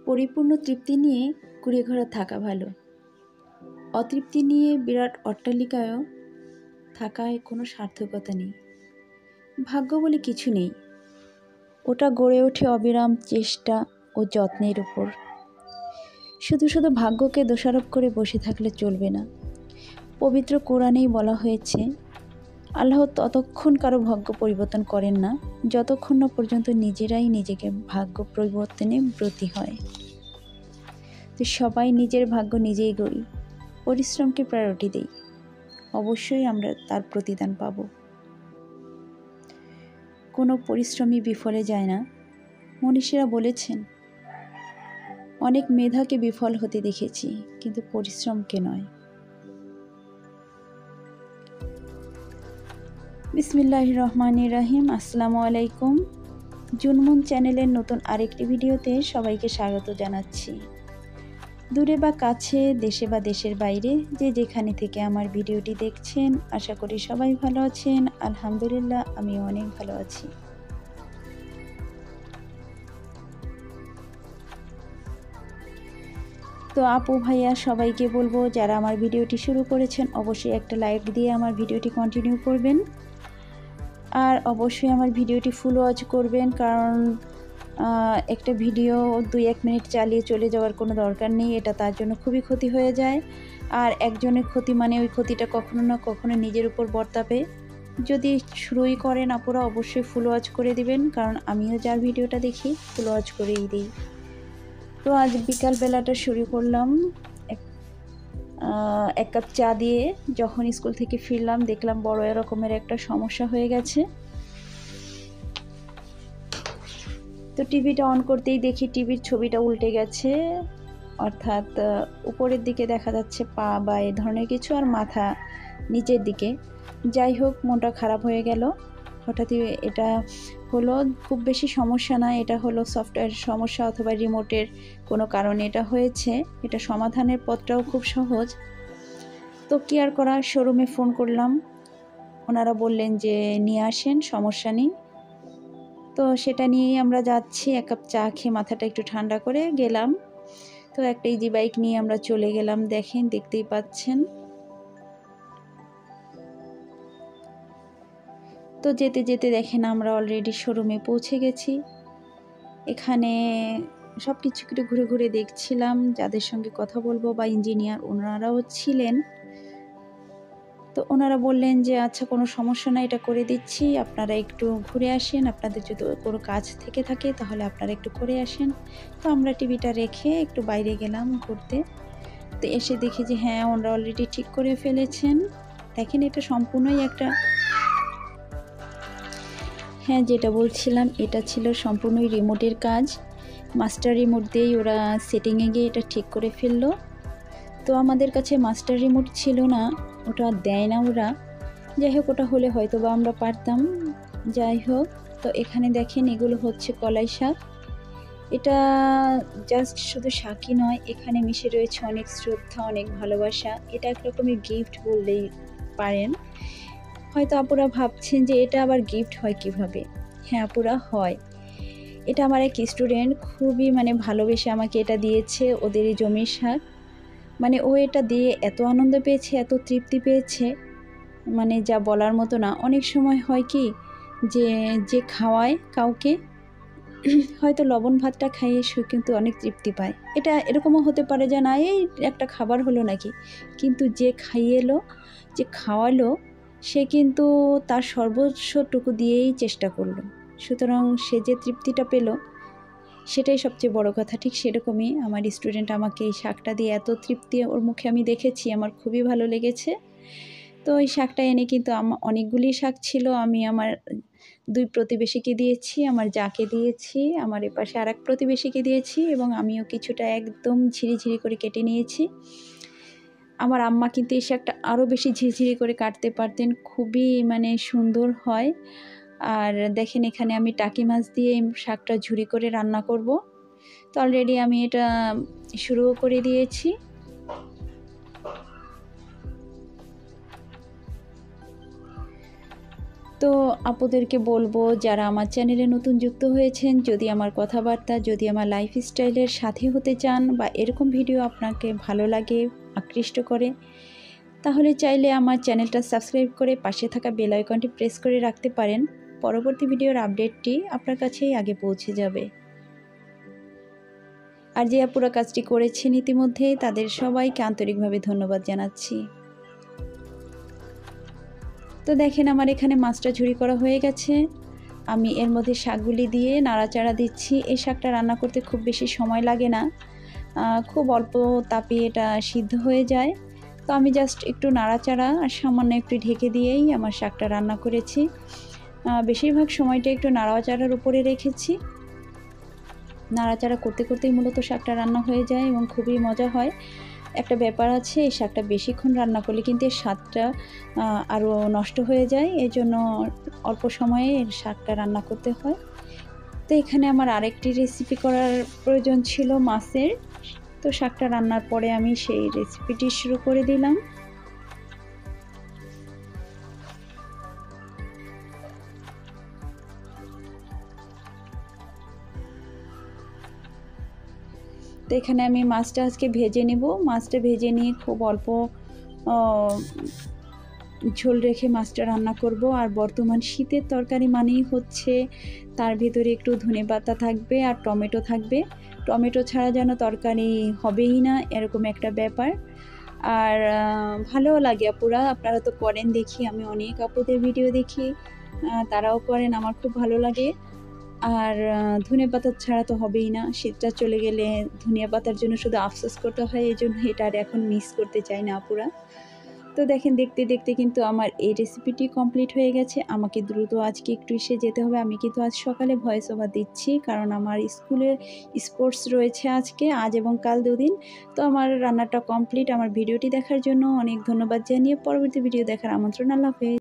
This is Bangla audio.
পরিপূর্ণ তৃপ্তি নিয়ে কুড়েঘরে থাকা ভালো। অতৃপ্তি নিয়ে বিরাট অট্টালিকায়ও থাকায় কোনো সার্থকতা নেই। ভাগ্য বলে কিছু নেই, ওটা গড়ে ওঠে অবিরাম চেষ্টা ও যত্নের উপর। শুধু শুধু ভাগ্যকে দোষারোপ করে বসে থাকলে চলবে না। পবিত্র কোরআনেই বলা হয়েছে, আল্লাহ ততক্ষণ কারো ভাগ্য পরিবর্তন করেন না যতক্ষণ না পর্যন্ত নিজেরাই নিজেকে ভাগ্য পরিবর্তনে ব্রতী হয়। তো সবাই নিজের ভাগ্য নিজেই গড়ি, পরিশ্রমকে প্রায়োরিটি দেই, অবশ্যই আমরা তার প্রতিদান পাব। কোনো পরিশ্রমই বিফলে যায় না। মনীষীরা বলেছেন, অনেক মেধাকে বিফল হতে দেখেছি, কিন্তু পরিশ্রমকে নয়। বিসমিল্লাহির রহমানির রহিম। আসসালামু আলাইকুম। জুনমুন চ্যানেলের নতুন আরেকটি ভিডিওতে সবাইকে স্বাগত জানাচ্ছি। দূরে বা কাছে, দেশে বা দেশের বাইরে, যে যেখানে থেকে আমার ভিডিওটি দেখছেন, আশা করি সবাই ভালো আছেন। আলহামদুলিল্লাহ, আমি অনেক ভালো আছি। তো আপু ভাইয়া সবাইকে বলবো, যারা আমার ভিডিওটি শুরু করেছেন অবশ্যই একটা লাইক দিয়ে আমার ভিডিওটি কন্টিনিউ করবেন। আর অবশ্যই আমার ভিডিওটি ফুল ওয়াচ করবেন, কারণ একটা ভিডিও 2-1 মিনিট চালিয়ে চলে যাওয়ার কোনো দরকার নেই, এটা তার জন্য খুবই ক্ষতি হয়ে যায়। আর একজনের ক্ষতি মানে ওই ক্ষতিটা কখনো না কখনো নিজের উপর বর্তাবে। যদি শুরুই করেন আপুরা, অবশ্যই ফুল ওয়াচ করে দিবেন, কারণ আমিও যার ভিডিওটা দেখি ফুল ওয়াচ করেই দিই। তো আজ বিকালবেলাটা শুরু করলাম এক কাপ চা দিয়ে। যখন স্কুল থেকে ফিরলাম দেখলাম বড় রকমের একটা সমস্যা হয়ে গেছে। তো টিভিটা অন করতেই দেখি টিভির ছবিটা উল্টে গেছে, অর্থাৎ উপরের দিকে দেখা যাচ্ছে পা বা এই ধরনের কিছু, আর মাথা নিচের দিকে। যাই হোক, মনটা খারাপ হয়ে গেল। হঠাৎই এটা হলো, খুব বেশি সমস্যা না, এটা হলো সফটওয়্যার সমস্যা অথবা রিমোটের কোনো কারণে এটা হয়েছে। এটা সমাধানের পথটাও খুব সহজ। তো কি আর করা, শোরুমে ফোন করলাম, ওনারা বললেন যে নিয়ে আসেন, সমস্যা নেই। তো সেটা নিয়েই আমরা যাচ্ছি। এক কাপ চা খেয়ে মাথাটা একটু ঠান্ডা করে গেলাম। তো একটা ইজি বাইক নিয়ে আমরা চলে গেলাম। দেখতেই পাচ্ছেন। তো যেতে যেতে দেখেন আমরা অলরেডি শোরুমে পৌঁছে গেছি। এখানে সব কিছু একটু ঘুরে ঘুরে দেখছিলাম, যাদের সঙ্গে কথা বলবো বা ইঞ্জিনিয়ার ওনারাও ছিলেন। তো ওনারা বললেন যে আচ্ছা, কোনো সমস্যা না, এটা করে দিচ্ছি, আপনারা একটু ঘুরে আসেন, আপনাদের যদি কোনো কাজ থেকে থাকে তাহলে আপনারা একটু করে আসেন। তো আমরা টিভিটা রেখে একটু বাইরে গেলাম ঘুরতে। তো এসে দেখি যে হ্যাঁ, ওনারা অলরেডি ঠিক করে ফেলেছেন। দেখেন, এটা সম্পূর্ণই একটা, হ্যাঁ যেটা বলছিলাম, এটা ছিল সম্পূর্ণই রিমোটের কাজ। মাস্টার রিমোট দিয়েই ওরা সেটিংয়ে গিয়ে এটা ঠিক করে ফেললো। তো আমাদের কাছে মাস্টার রিমোট ছিল না, ওটা দেয় না ওরা। যাই হোক, ওটা হলে হয়তো বা আমরা পারতাম। যাই হোক, তো এখানে দেখেন এগুলো হচ্ছে কলাই শাক। এটা জাস্ট শুধু শাকই নয়, এখানে মিশে রয়েছে অনেক শ্রদ্ধা, অনেক ভালোবাসা। এটা একরকমের গিফট বললেই পারেন। হয়তো আপুরা ভাবছেন যে এটা আবার গিফট হয় কিভাবে। হ্যাঁ আপুরা, হয়। এটা আমার এক স্টুডেন্ট খুবই ভালোবেসে আমাকে এটা দিয়েছে, ওদেরই জমির শাক। ও এটা দিয়ে এত আনন্দ পেয়েছে, এত তৃপ্তি পেয়েছে, যা বলার মতো না। অনেক সময় হয় কি, যে খাওয়ায় কাউকে, হয়তো লবণ ভাতটা খাইয়ে সে কিন্তু অনেক তৃপ্তি পায়। এটা এরকমও হতে পারে যে না, এই একটা খাবার হলো নাকি, কিন্তু যে খাইয়েলো, যে খাওয়ালো, সে কিন্তু তার সর্বস্বটুকু দিয়েই চেষ্টা করলো। সুতরাং সে যে তৃপ্তিটা পেল, সেটাই সবচেয়ে বড় কথা। ঠিক সেরকমই আমার স্টুডেন্ট আমাকে এই শাকটা দিয়ে এত তৃপ্তি ওর মুখে আমি দেখেছি, আমার খুবই ভালো লেগেছে। তো ওই শাকটা এনে কিন্তু অনেকগুলি শাক ছিল, আমি আমার 2 প্রতিবেশীকে দিয়েছি, আমার যাকে দিয়েছি, আমার এপাশে আরেক প্রতিবেশীকে দিয়েছি, এবং আমিও কিছুটা একদম ঝিরিঝিরি করে কেটে নিয়েছি। আমার আম্মা কিন্তু এই শাকটা আরও বেশি ঝিরিঝিরি করে কাটতে পারতেন, খুবই সুন্দর হয়। আর দেখেন, এখানে আমি টাকি মাছ দিয়ে এই শাকটা ঝুরি করে রান্না করব। তো অলরেডি আমি এটা শুরুও করে দিয়েছি। তো আপুদেরকে বলবো, যারা আমার চ্যানেলে নতুন যুক্ত হয়েছেন, যদি আমার কথাবার্তা, যদি আমার লাইফস্টাইলের সাথে হতে চান বা এরকম ভিডিও আপনাকে ভালো লাগে, আকৃষ্ট করে, তাহলে চাইলে আমার চ্যানেলটা সাবস্ক্রাইব করে পাশে থাকা বেল আইকনটি প্রেস করে রাখতে পারেন। পরবর্তী ভিডিওর আপডেটটি আপনার কাছেই আগে পৌঁছে যাবে। আর যে আপুরা কাজটি করেছেন ইতিমধ্যেই, তাদের সবাইকে আন্তরিকভাবে ধন্যবাদ জানাচ্ছি। তো দেখেন আমার এখানে মাছটা ঝুরি করা হয়ে গেছে। আমি এর মধ্যে শাকগুলি দিয়ে নাড়াচাড়া দিচ্ছি। এই শাকটা রান্না করতে খুব বেশি সময় লাগে না, খুব অল্প তাপে এটা সিদ্ধ হয়ে যায়। তো আমি জাস্ট একটু নাড়াচাড়া আর সামান্য একটু ঢেকে দিয়েই আমার শাকটা রান্না করেছি। বেশিরভাগ সময়টা একটু নাড়াচাড়ার উপরে রেখেছি। নাড়াচাড়া করতে করতেই মূলত শাকটা রান্না হয়ে যায় এবং খুবই মজা হয়। একটা ব্যাপার আছে, এই শাকটা বেশিক্ষণ রান্না করলে কিন্তু এর স্বাদটা আরও নষ্ট হয়ে যায়। এজন্য অল্প সময়ে এর শাকটা রান্না করতে হয়। তো এখানে আমার আরেকটি রেসিপি করার প্রয়োজন ছিল মাছের। তো শাকটা রান্নার পরে আমি সেই রেসিপিটি শুরু করে দিলাম। তো এখানে আমি মাছটা আজকে ভেজে নেব। মাছটা ভেজে নিয়ে খুব অল্প ঝোল রেখে মাছটা রান্না করব। আর বর্তমান শীতের তরকারি মানেই হচ্ছে তার ভিতরে একটু ধনেপাতা থাকবে আর টমেটো থাকবে। টমেটো ছাড়া যেন তরকারি হবেই না, এরকম একটা ব্যাপার। আর ভালোও লাগে আপুরা, আপনারা তো করেন দেখি, আমি অনেক আপুদের ভিডিও দেখি, তারাও করেন, আমার খুব ভালো লাগে। আর ধনেপাতা ছাড়া তো হবেই না, শীতটা চলে গেলে ধনিয়া পাতার জন্য শুধু আফসোস করতে হয়, এই জন্য এটা আর এখন মিস করতে চাই না আপুরা। তো দেখেন দেখতে দেখতে কিন্তু আমার এই রেসিপিটি কমপ্লিট হয়ে গেছে। আমাকে দ্রুত আজকে একটু এসে যেতে হবে। আমি কিন্তু আজ সকালে ভয়েস ওভার দিচ্ছি, কারণ আমার স্কুলে স্পোর্টস রয়েছে আজ এবং কাল 2 দিন। তো আমার রান্নাটা কমপ্লিট। আমার ভিডিওটি দেখার জন্য অনেক ধন্যবাদ জানিয়ে পরবর্তী ভিডিও দেখার আমন্ত্রণ। আল্লাহ হাফেজ।